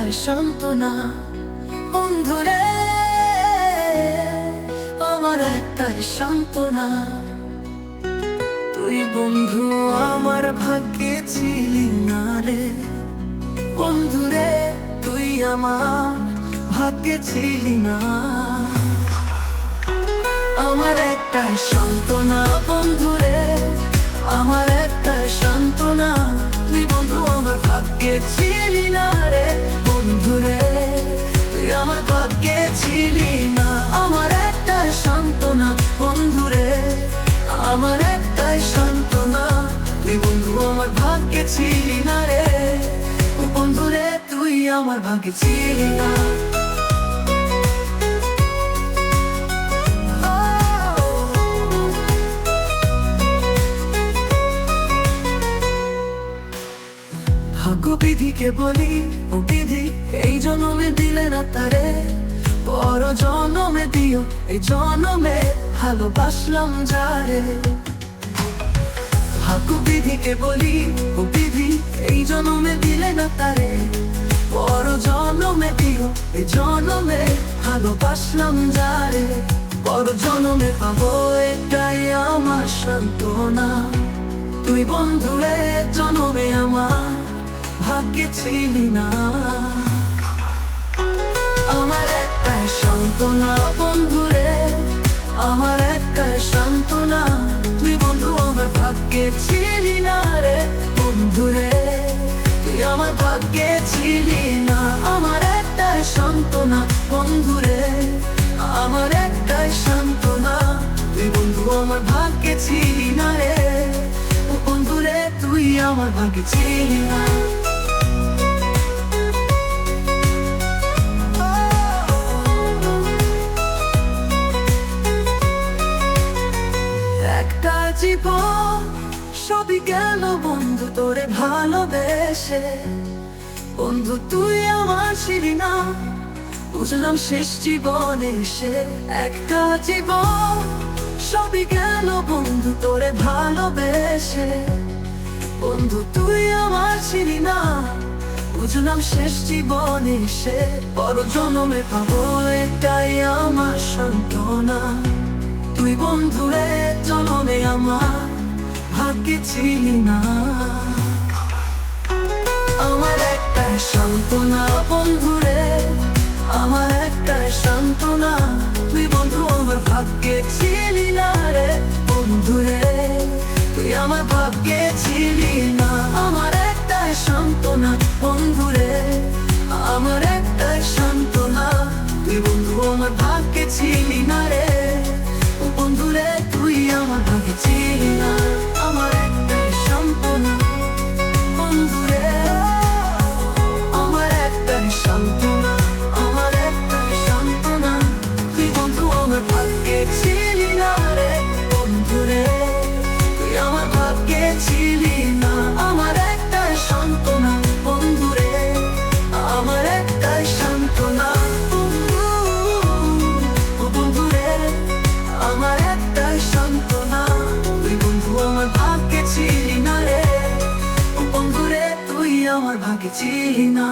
একটাই সান্ত্বনা বন্ধুরে, আমার একটাই সান্ত্বনা। তুই বন্ধু আমার ভাগ্যে ছিলি না রে বন্ধুরে, তুই আমার ভাগ্যে ছিলি না। আমার একটাই সান্ত্বনা বন্ধুরে, আমার একটাই সান্ত্বনা। তুই বন্ধু আমার ভাগ্যে ছিলি না রে বন্ধুরে, তুই আমার ভাগ্যে ছিলি না। আমার একটাই সান্ত্বনা বন্ধুরে, আমার একটাই সান্ত্বনা। তুই বন্ধু আমার ভাগ্যে ছিলি না রে বন্ধুরে, তুই আমার ভাগ্যে ছিলি না। ভাগ্য বিধিকে বলি, ও বিধি এই জন্মে দিলে না তারে, পর জন্মে দিও এই জন্মে ভালোবাসলাম যারে। ভাগ্য বিধিকে বলি, ও বিধি এই জন্মে দিলে না তারে, পর জন্মে দিও এই জন্মে ভালোবাসলাম যারে। পর জন্মে পাবো এটাই আমার সান্ত্বনা। তুই বন্ধুরে জন্মে আমার ভাগ্যে ছিলি না। আমার একটাই সান্ত্বনা বন্ধুরে, আমার একটাই সান্ত্বনা। তুই বন্ধু আমার ভাগ্যে ছিলি না রে বন্ধুরে, তুই আমার ভাগ্যে ছিলি না। আমার একটাই সান্ত্বনা বন্ধুরে, আমার একটাই সান্ত্বনা। তুই বন্ধু আমার ভাগ্যে ছিলি না রে বন্ধুরে, তুই আমার ভাগ্যে ছিলি না। একটা জীবন সবই গেল বন্ধু তোরে ভালোবেসে, বন্ধু তুই আমার ছিলি না, বুঝলাম শেষ জীবনে এসে। একটা জীবন সবই গেল বন্ধু তোরে ভালোবেসে, বন্ধু তুই আমার ছিলি না, বুঝলাম শেষ জীবনে এসে। পর জন্মে পাবো এটাই আমার সান্ত্বনা। তুই বন্ধুরে জন্মে আমার ভাগ্যে ছিলি না। আমার একটাই সান্ত্বনা বন্ধুরে, আমার একটাই সান্ত্বনা। তুই বন্ধু আমার ভাগ্যে ছিলি না রে বন্ধুরে, তুই আমার ভাগ্যে ছিলি না। আমার একটাই সান্ত্বনা বন্ধুরে, আমার একটাই সান্ত্বনা। তুই বন্ধু আমার ভাগ্যে ছিলি না রে বন্ধুরে, তুই আমার ভাগ্যে ছিলি না। আমার একটাই সান্ত্বনা বন্ধুরে, আমার একটাই সান্ত্বনা, আমার একটাই সান্ত্বনা। তুই বন্ধু আমার ভাগ্যে ছিলি না রে বন্ধুরে, তুই আমার ভাগ্যে ছিলি না। আমার একটাই সান্ত্বনা বন্ধুরে, আমার একটাই সান্ত্বনা। বন্ধুরে আমার একটাই সান্ত্বনা। তুই বন্ধু আমার ভাগ্যে ছিলি না রে বন্ধুরে, তুই আমার ভাগ্যে ছিলি না।